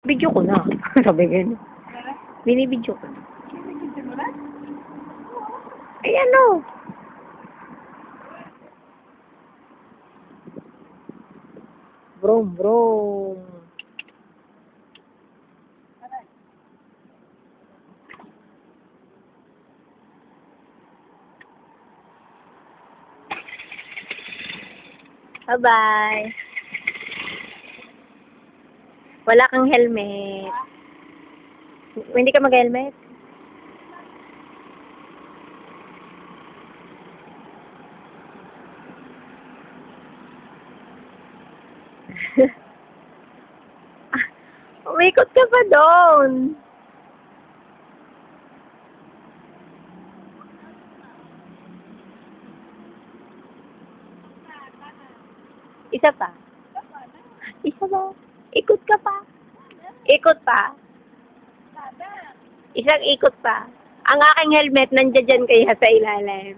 Video ko na. Sabi ganyan. Binibidyo ko na. Ayan o. Brom, brom. Bye-bye. Wala kang helmet. Hindi ka mag-helmet? Umikot ka pa doon. Isa pa. Isa pa. Ikot ka pa. Ikot pa. Isang ikot pa. Ang aking helmet nandiyan dyan kaya sa ilalim.